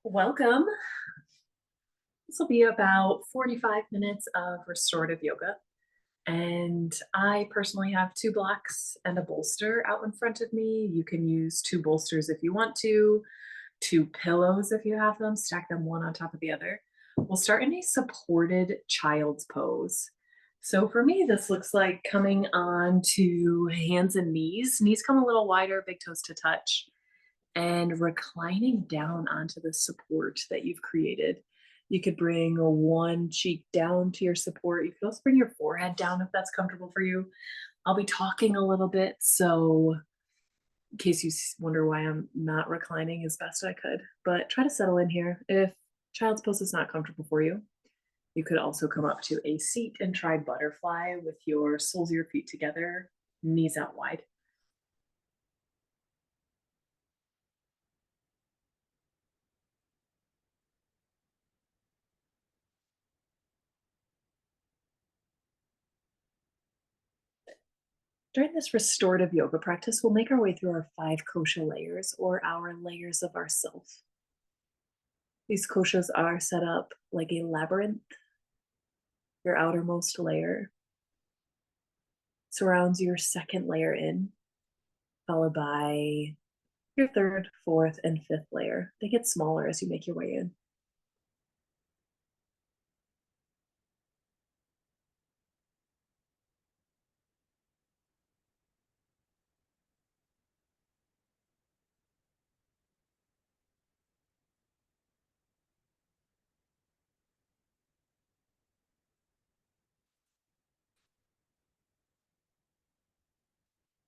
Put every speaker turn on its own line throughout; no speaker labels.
Welcome. This will be about 45 minutes of restorative yoga. And I personally have two blocks and a bolster out in front of me. You can use two bolsters if you want to, two pillows if you have them, stack them one on top of the other. We'll start in a supported child's pose. So for me, this looks like coming on to hands and knees. Knees come a little wider, big toes to touch, and reclining down onto the support that you've created. You could bring one cheek down to your support. You could also bring your forehead down if that's comfortable for you. I'll be talking a little bit, so in case you wonder why I'm not reclining as best I could, but try to settle in here. If child's pose is not comfortable for you, you could also come up to a seat and try butterfly with your soles of your feet together, knees out wide. During this restorative yoga practice, we'll make our way through our 5 kosha layers, or our layers of ourself. These koshas are set up like a labyrinth. Your outermost layer surrounds your second layer in, followed by your third, fourth, and fifth layer. They get smaller as you make your way in.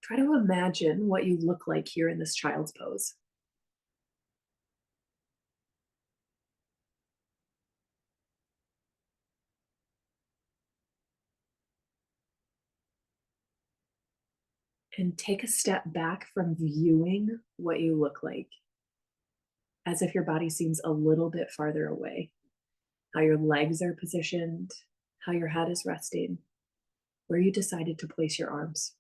Try to imagine what you look like here in this child's pose. And take a step back from viewing what you look like, as if your body seems a little bit farther away. How your legs are positioned, how your head is resting, where you decided to place your arms.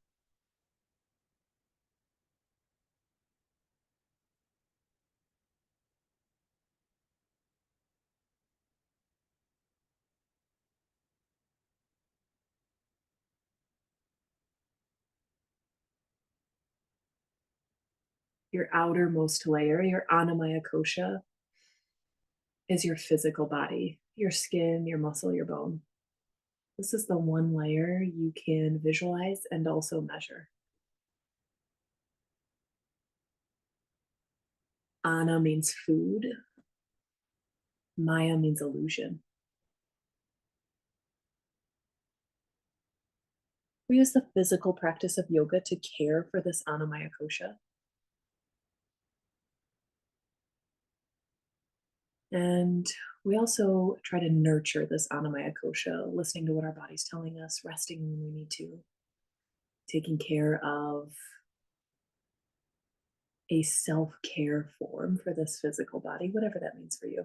Your outermost layer, your Anamaya Kosha, is your physical body, your skin, your muscle, your bone. This is the one layer you can visualize and also measure. Ana means food, Maya means illusion. We use the physical practice of yoga to care for this Anamaya Kosha. And we also try to nurture this Anamaya Kosha, listening to what our body's telling us, resting when we need to, taking care of a self care form for this physical body, whatever that means for you.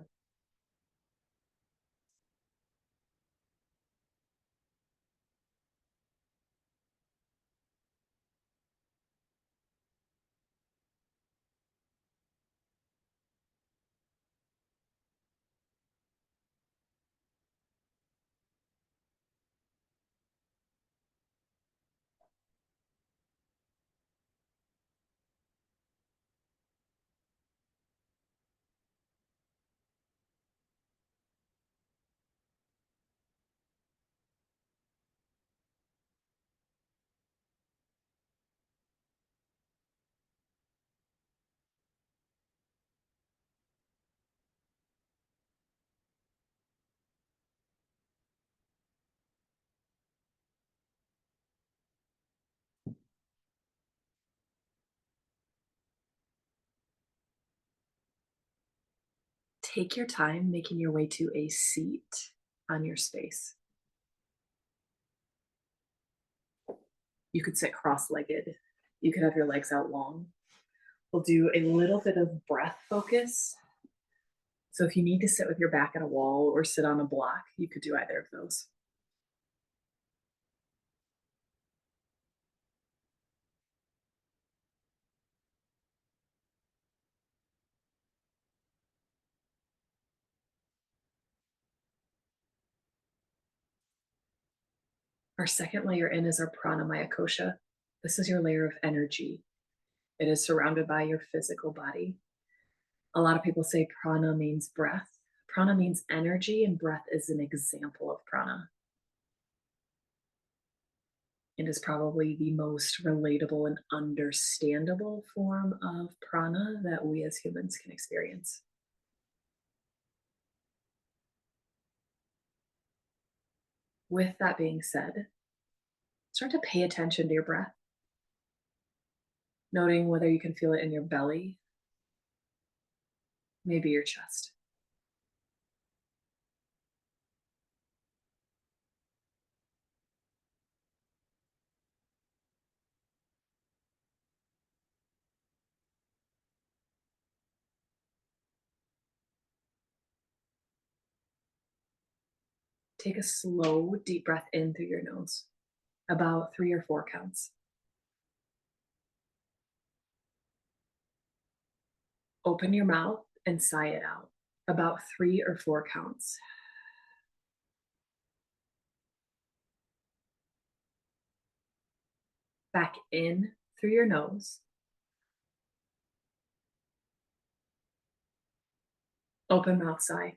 Take your time making your way to a seat on your space. You could sit cross legged. You could have your legs out long. We'll do a little bit of breath focus. So if you need to sit with your back at a wall or sit on a block, you could do either of those. Our second layer in is our pranamaya kosha. This is your layer of energy. It is surrounded by your physical body. A lot of people say prana means breath. Prana means energy, and breath is an example of prana. It is probably the most relatable and understandable form of prana that we as humans can experience. With that being said, start to pay attention to your breath, noting whether you can feel it in your belly, maybe your chest. Take a slow, deep breath in through your nose, about 3 or 4 counts. Open your mouth and sigh it out, about 3 or 4 counts. Back in through your nose. Open mouth sigh.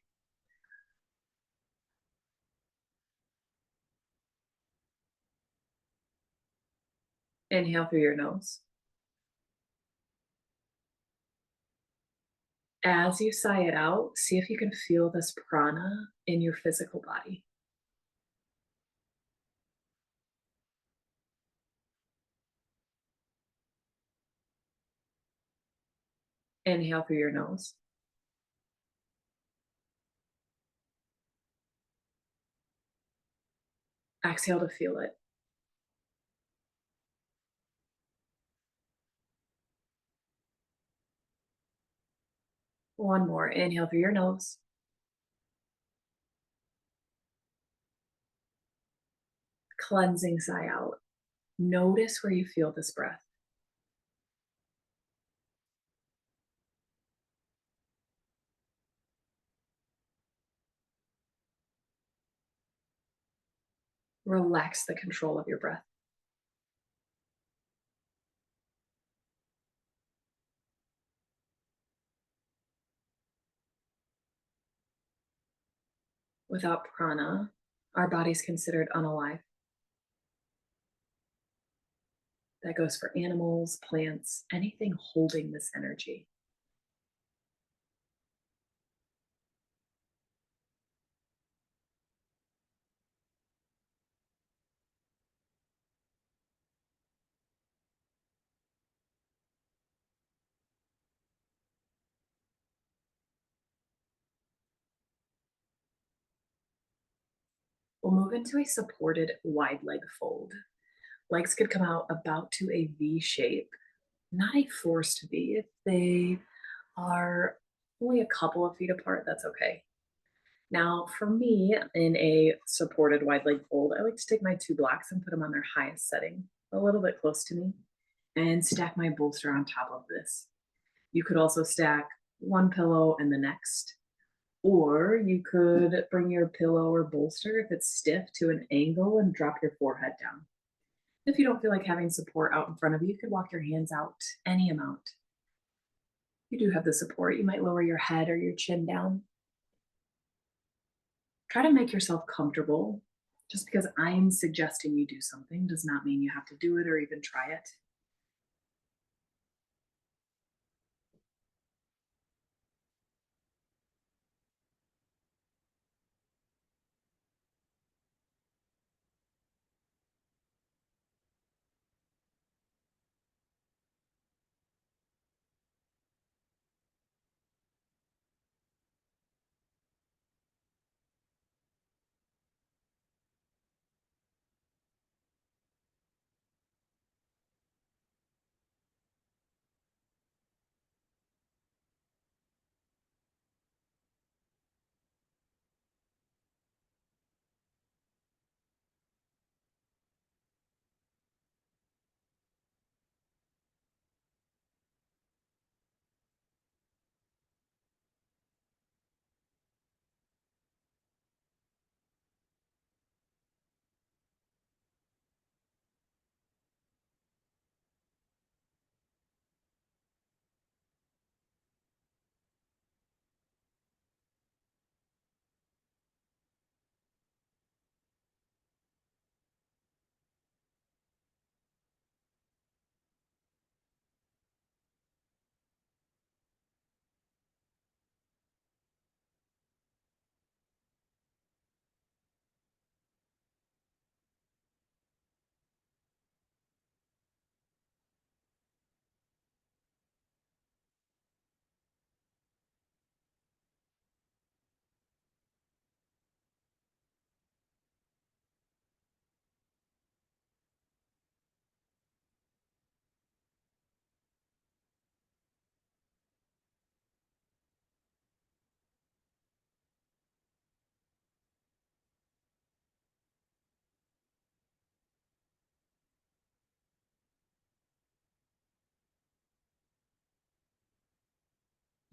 Inhale through your nose. As you sigh it out, see if you can feel this prana in your physical body. Inhale through your nose. Exhale to feel it. One more. Inhale through your nose. Cleansing sigh out. Notice where you feel this breath. Relax the control of your breath. Without prana, our body's considered unalive. That goes for animals, plants, anything holding this energy. We'll move into a supported wide leg fold. Legs could come out about to a V shape, not a forced V. If they are only a couple of feet apart, that's okay. Now, for me, in a supported wide leg fold, I like to take my 2 blocks and put them on their highest setting, a little bit close to me, and stack my bolster on top of this. You could also stack one pillow and the next, or you could bring your pillow or bolster, if it's stiff, to an angle and drop your forehead down. If you don't feel like having support out in front of you, you could walk your hands out any amount. You do have the support. You might lower your head or your chin down. Try to make yourself comfortable. Just because I'm suggesting you do something does not mean you have to do it or even try it.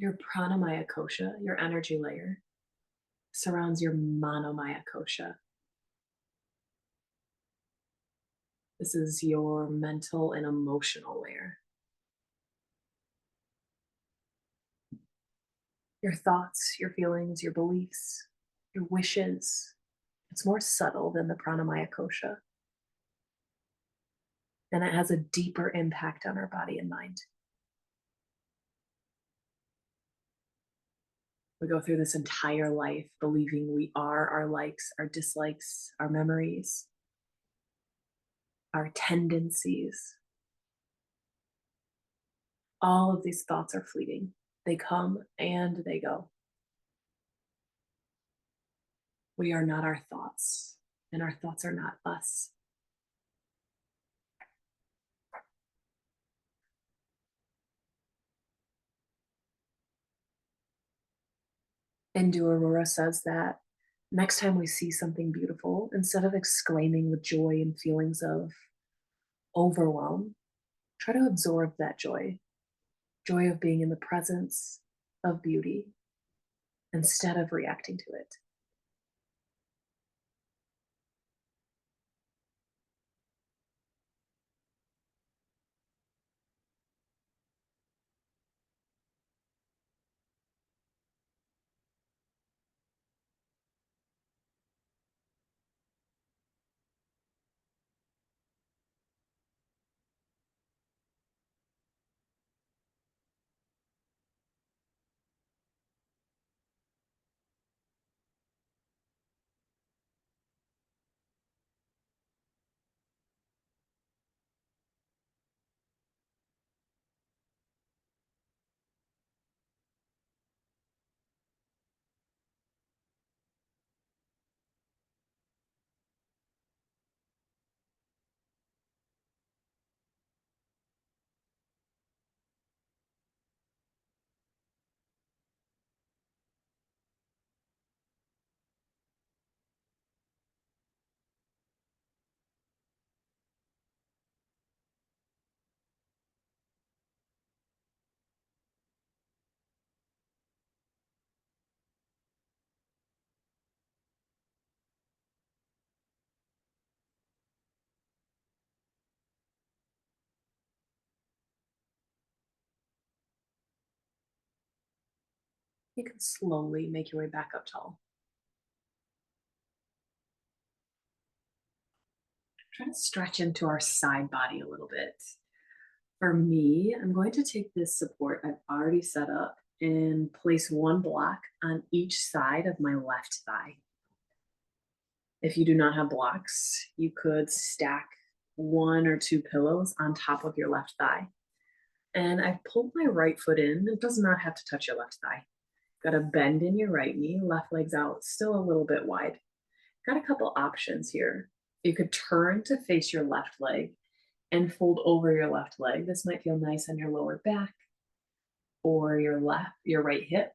Your pranamaya kosha, your energy layer, surrounds your manomaya kosha. This is your mental and emotional layer. Your thoughts, your feelings, your beliefs, your wishes. It's more subtle than the pranamaya kosha, and it has a deeper impact on our body and mind. We go through this entire life believing we are our likes, our dislikes, our memories, our tendencies. All of these thoughts are fleeting. They come and they go. We are not our thoughts, and our thoughts are not us. Indu Aurora says that next time we see something beautiful, instead of exclaiming with joy and feelings of overwhelm, try to absorb that joy of being in the presence of beauty instead of reacting to it. You can slowly make your way back up tall. Try to stretch into our side body a little bit. For me, I'm going to take this support I've already set up and place one block on each side of my left thigh. If you do not have blocks, you could stack one or two pillows on top of your left thigh. And I've pulled my right foot in. It does not have to touch your left thigh. Got a bend in your right knee, left leg's out, still a little bit wide. Got a couple options here. You could turn to face your left leg and fold over your left leg. This might feel nice on your lower back or your right hip.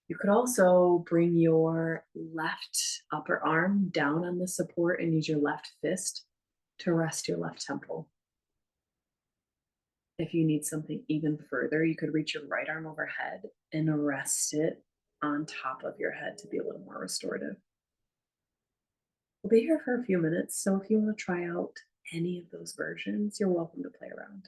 You could also bring your left upper arm down on the support and use your left fist to rest your left temple. If you need something even further, you could reach your right arm overhead and rest it on top of your head to be a little more restorative. We'll be here for a few minutes, so if you want to try out any of those versions, you're welcome to play around.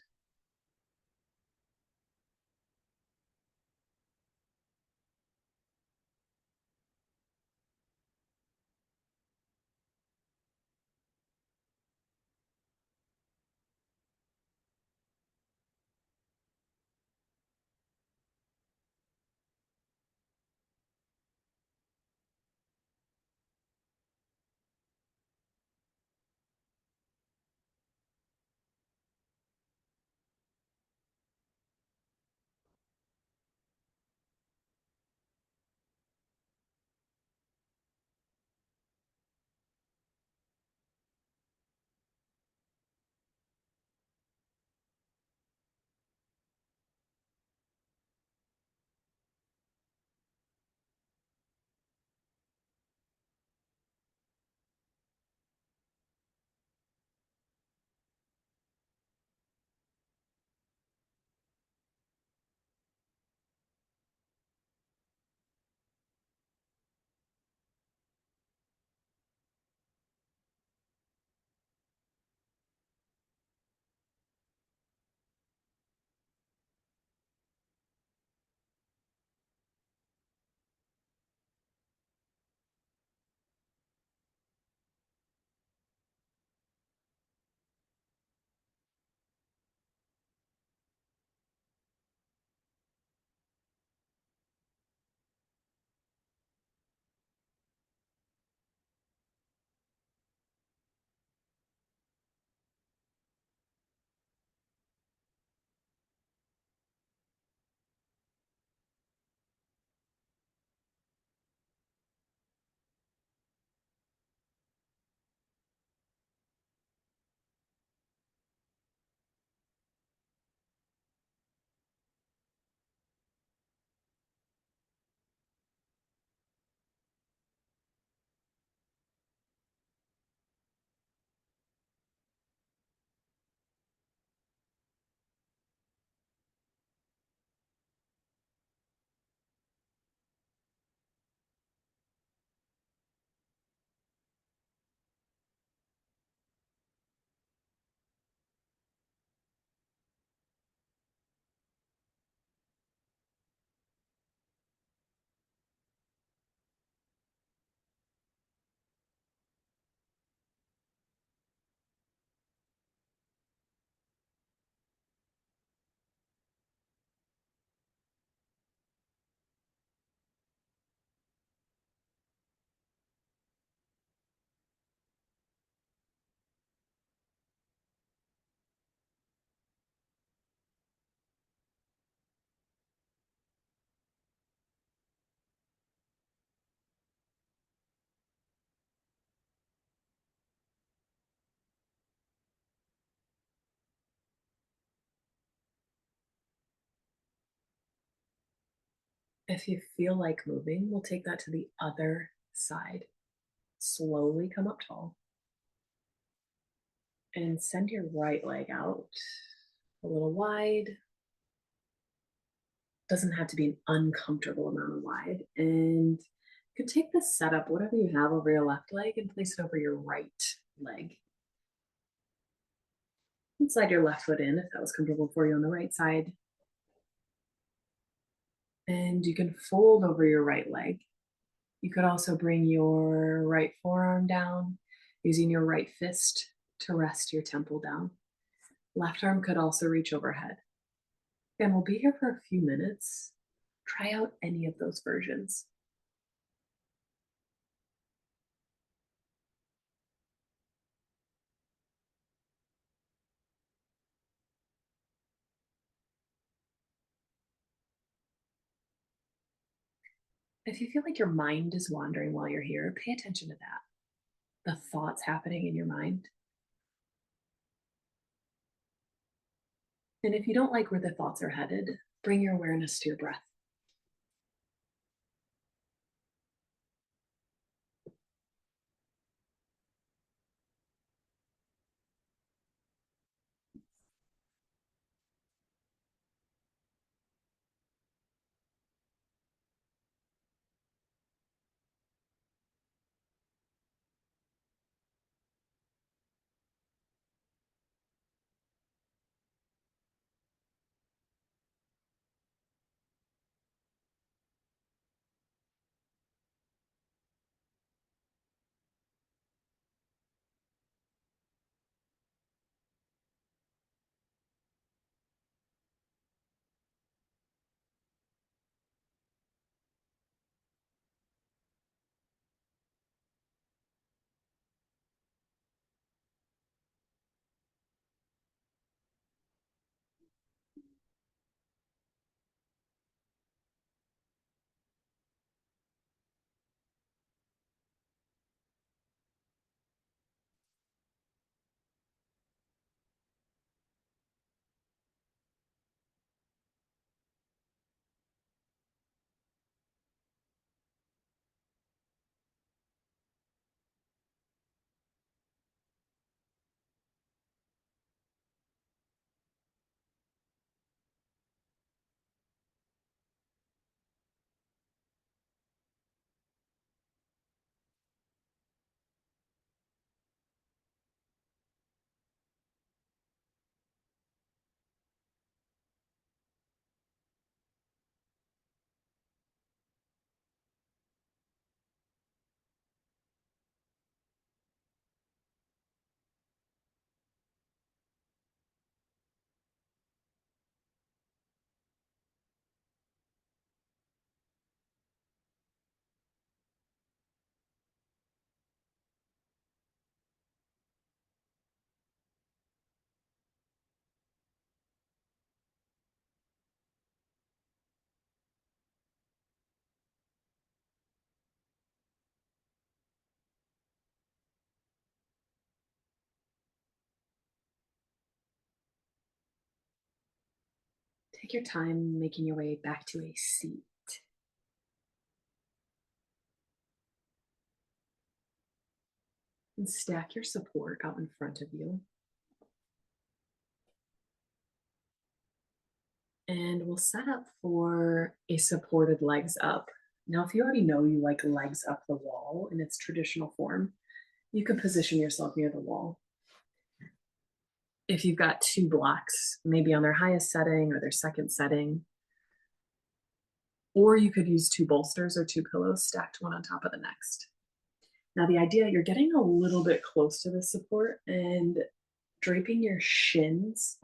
If you feel like moving, we'll take that to the other side. Slowly come up tall and send your right leg out a little wide. Doesn't have to be an uncomfortable amount of wide. And you can take this setup, whatever you have over your left leg, and place it over your right leg. And slide your left foot in if that was comfortable for you on the right side. And you can fold over your right leg. You could also bring your right forearm down using your right fist to rest your temple down. Left arm could also reach overhead. Again, we'll be here for a few minutes. Try out any of those versions. If you feel like your mind is wandering while you're here, pay attention to that. The thoughts happening in your mind. And if you don't like where the thoughts are headed, bring your awareness to your breath. Take your time making your way back to a seat. And stack your support out in front of you. And we'll set up for a supported legs up. Now, if you already know you like legs up the wall in its traditional form, you can position yourself near the wall. If you've got two blocks, maybe on their highest setting or their second setting, or you could use two bolsters or two pillows stacked one on top of the next. Now, the idea, you're getting a little bit close to the support and draping your shins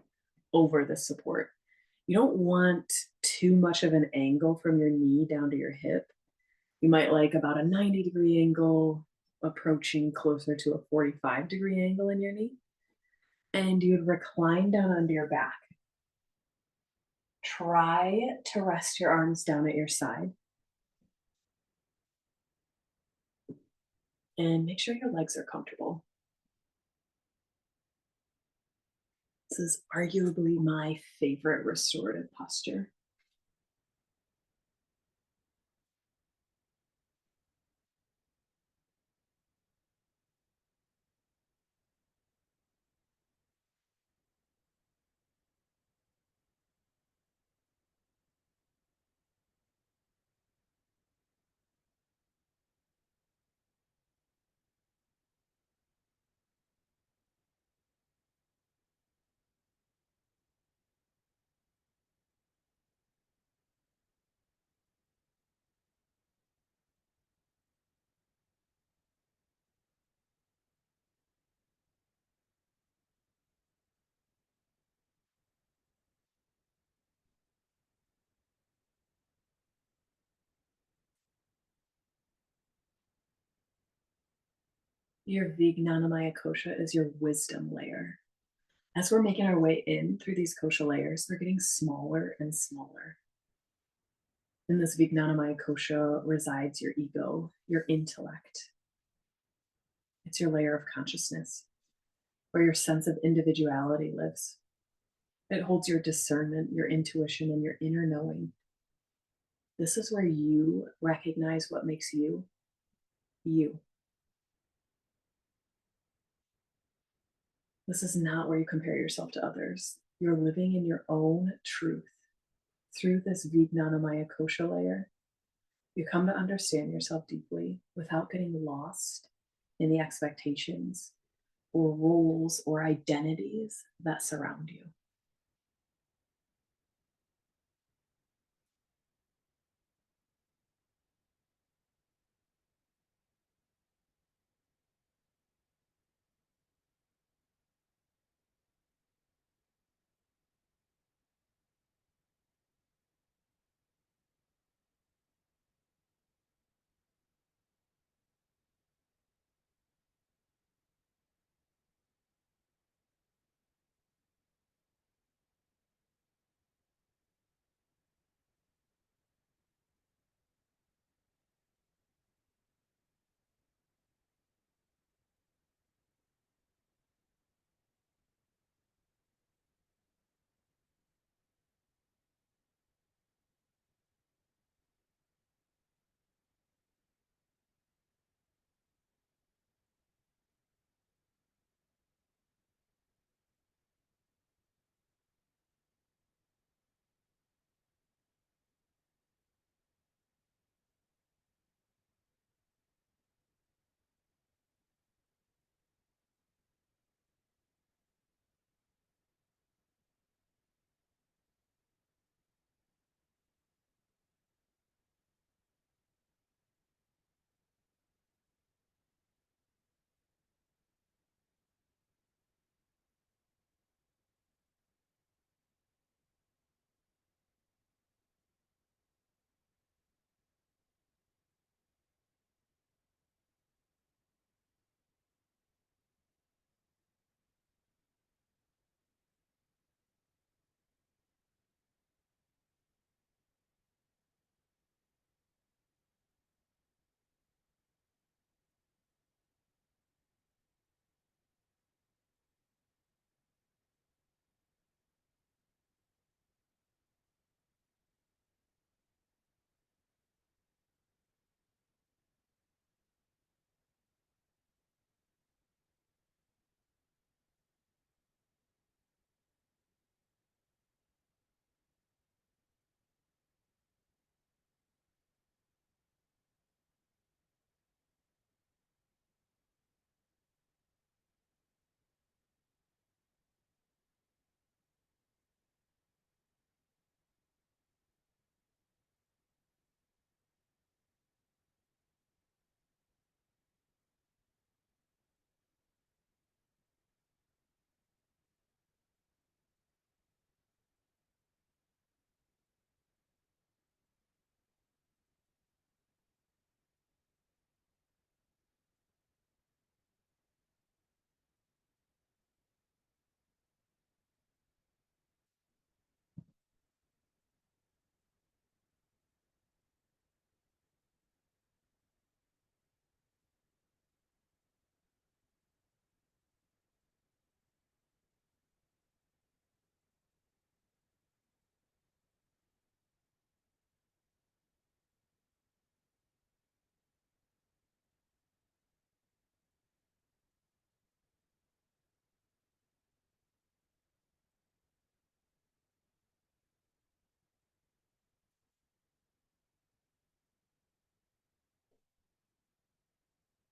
over the support. You don't want too much of an angle from your knee down to your hip. You might like about a 90-degree angle approaching closer to a 45-degree angle in your knee. And you would recline down onto your back. Try to rest your arms down at your side. And make sure your legs are comfortable. This is arguably my favorite restorative posture. Your Vijnanamaya Kosha is your wisdom layer. As we're making our way in through these kosha layers, they're getting smaller and smaller. In this Vijnanamaya Kosha resides your ego, your intellect. It's your layer of consciousness where your sense of individuality lives. It holds your discernment, your intuition, and your inner knowing. This is where you recognize what makes you, you. This is not where you compare yourself to others. You're living in your own truth. Through this Vijnanamaya Kosha layer, you come to understand yourself deeply without getting lost in the expectations or roles or identities that surround you.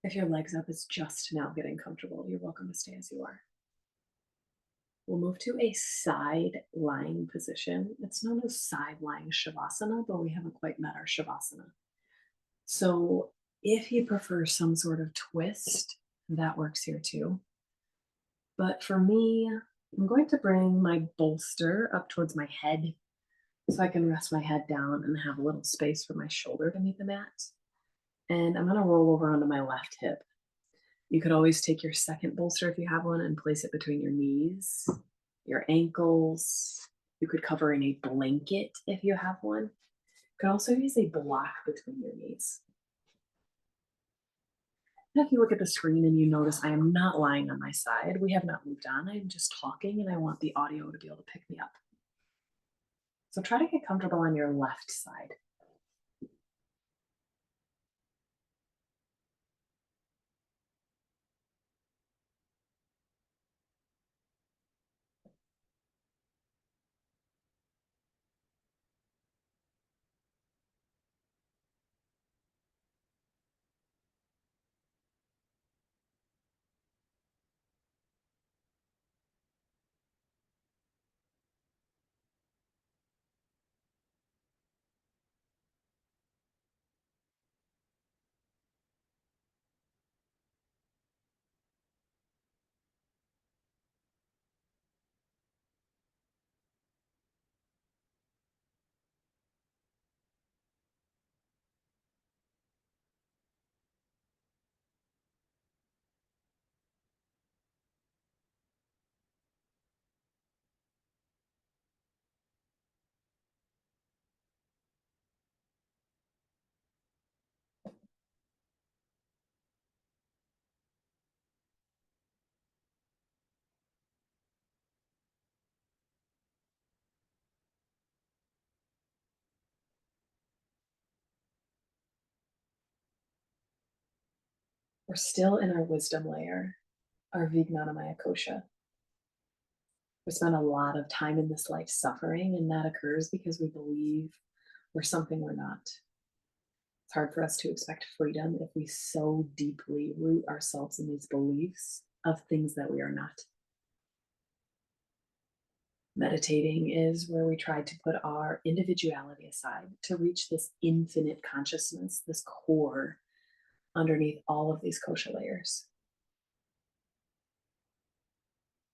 If your legs up is just now getting comfortable, you're welcome to stay as you are. We'll move to a side lying position. It's known as side lying Shavasana, but we haven't quite met our Shavasana. So if you prefer some sort of twist, that works here too. But for me, I'm going to bring my bolster up towards my head so I can rest my head down and have a little space for my shoulder to meet the mat. And I'm going to roll over onto my left hip. You could always take your second bolster if you have one and place it between your knees, your ankles. You could cover in a blanket if you have one. You could also use a block between your knees. And if you look at the screen and you notice I am not lying on my side, we have not moved on. I'm just talking and I want the audio to be able to pick me up. So try to get comfortable on your left side. We're still in our wisdom layer, our Vijnanamaya Kosha. We spend a lot of time in this life suffering, and that occurs because we believe we're something we're not. It's hard for us to expect freedom if we so deeply root ourselves in these beliefs of things that we are not. Meditating is where we try to put our individuality aside to reach this infinite consciousness, this core underneath all of these kosha layers.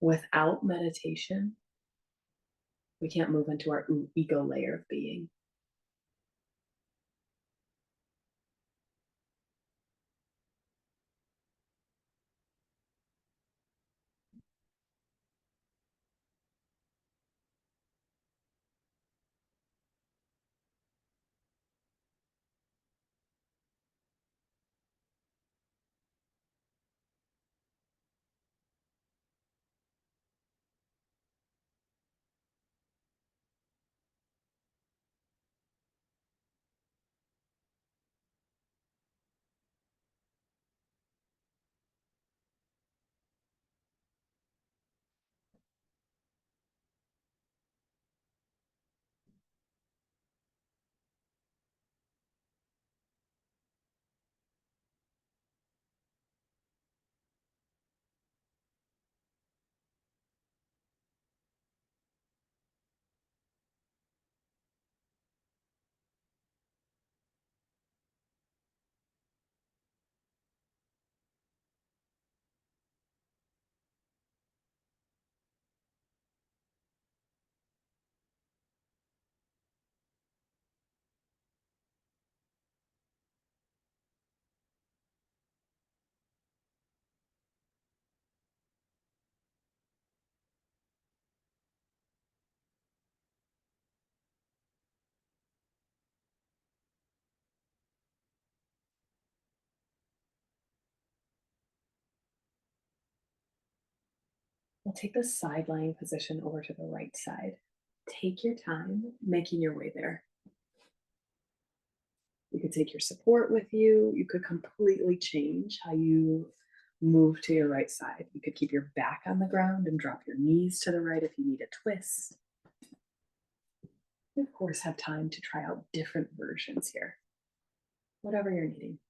Without meditation, we can't move into our ego layer of being. We'll take the side lying position over to the right side. Take your time making your way there. You could take your support with you. You could completely change how you move to your right side. You could keep your back on the ground and drop your knees to the right if you need a twist. You, of course, have time to try out different versions here, whatever you're needing.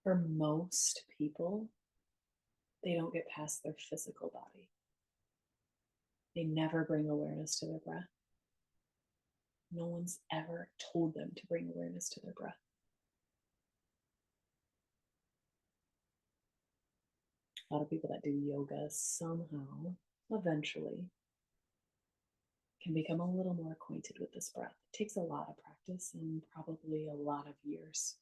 For most people, they don't get past their physical body. They never bring awareness to their breath. No one's ever told them to bring awareness to their breath. A lot of people that do yoga somehow, eventually, can become a little more acquainted with this breath. It takes a lot of practice and probably a lot of years.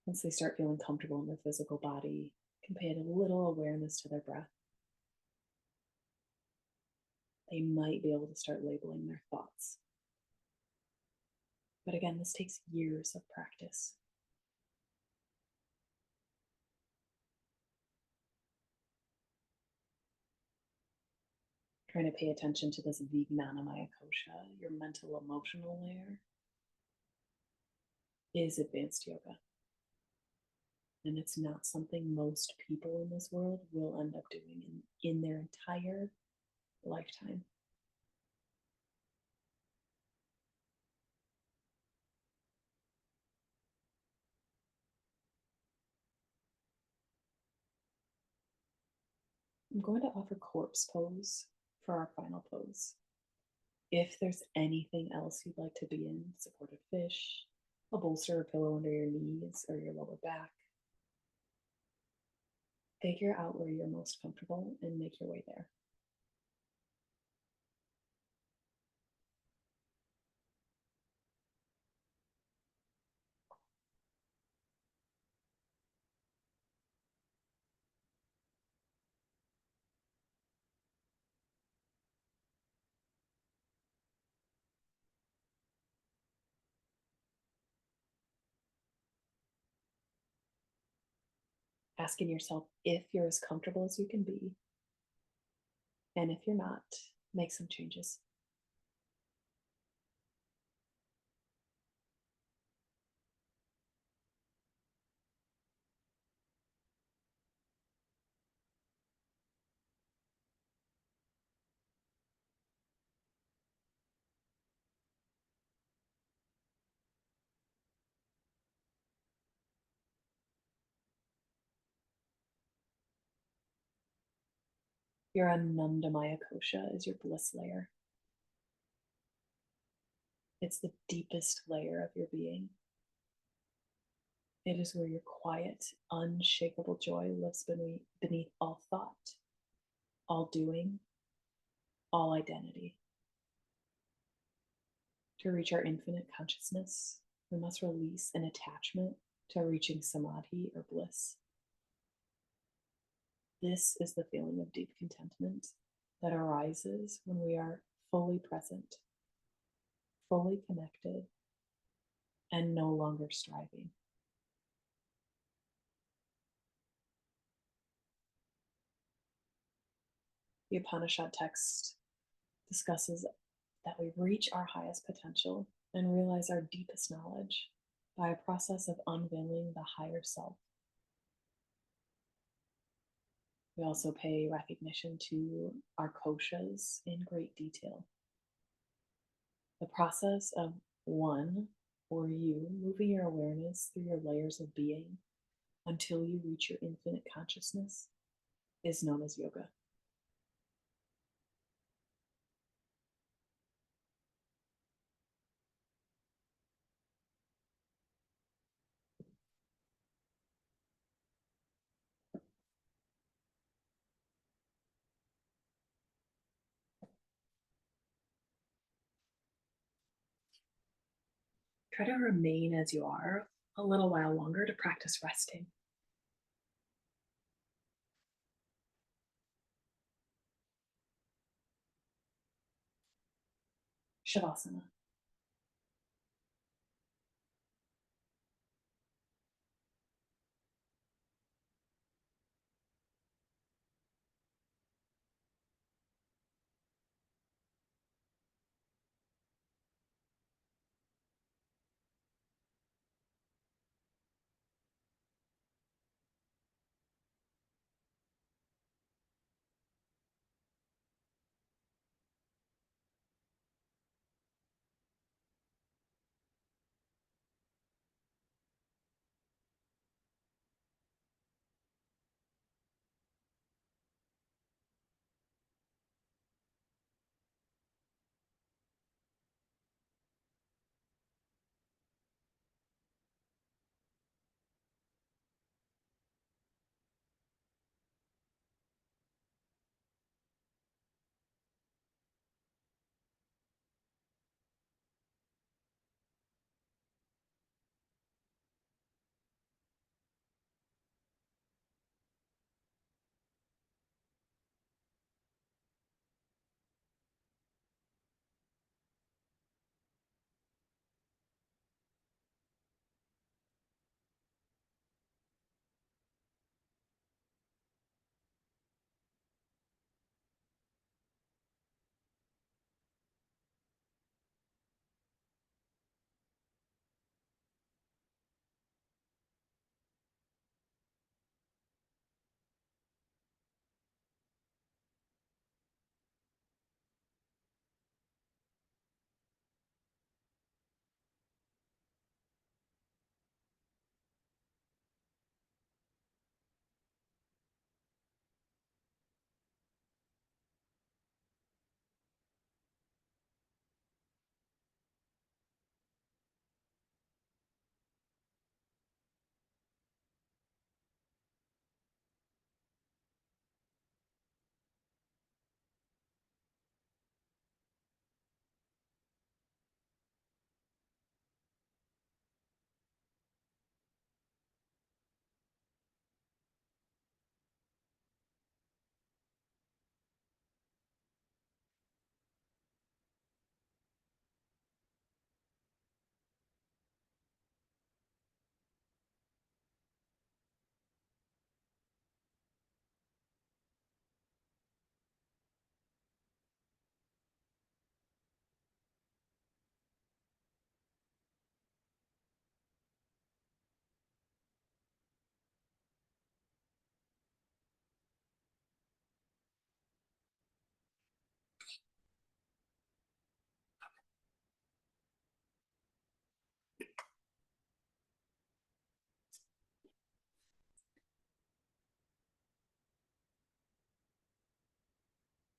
Once they start feeling comfortable in their physical body, can pay a little awareness to their breath, they might be able to start labeling their thoughts. But again, this takes years of practice. Trying to pay attention to this Vijnanamaya Kosha, your mental emotional layer, is advanced yoga. And it's not something most people in this world will end up doing in their entire lifetime. I'm going to offer corpse pose for our final pose. If there's anything else you'd like to be in, supported fish, a bolster or pillow under your knees or your lower back, figure out where you're most comfortable and make your way there. Asking yourself if you're as comfortable as you can be, and if you're not, make some changes. Your Anandamaya Kosha is your bliss layer. It's the deepest layer of your being. It is where your quiet, unshakable joy lives beneath all thought, all doing, all identity. To reach our infinite consciousness, we must release an attachment to reaching samadhi or bliss. This is the feeling of deep contentment that arises when we are fully present, fully connected, and no longer striving. The Upanishad text discusses that we reach our highest potential and realize our deepest knowledge by a process of unveiling the higher self. We also pay recognition to our koshas in great detail. The process of one, or you, moving your awareness through your layers of being until you reach your infinite consciousness is known as yoga. Try to remain as you are a little while longer to practice resting. Shavasana.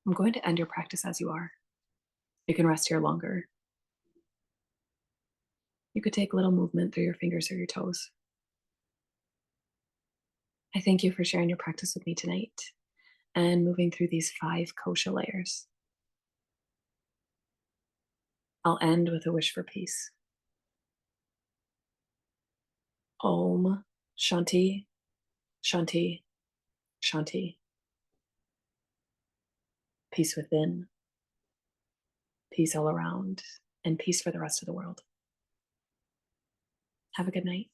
I'm going to end your practice as you are. You can rest here longer. You could take a little movement through your fingers or your toes. I thank you for sharing your practice with me tonight and moving through these 5 kosha layers. I'll end with a wish for peace. Om Shanti, Shanti, Shanti. Peace within, peace all around, and peace for the rest of the world. Have a good night.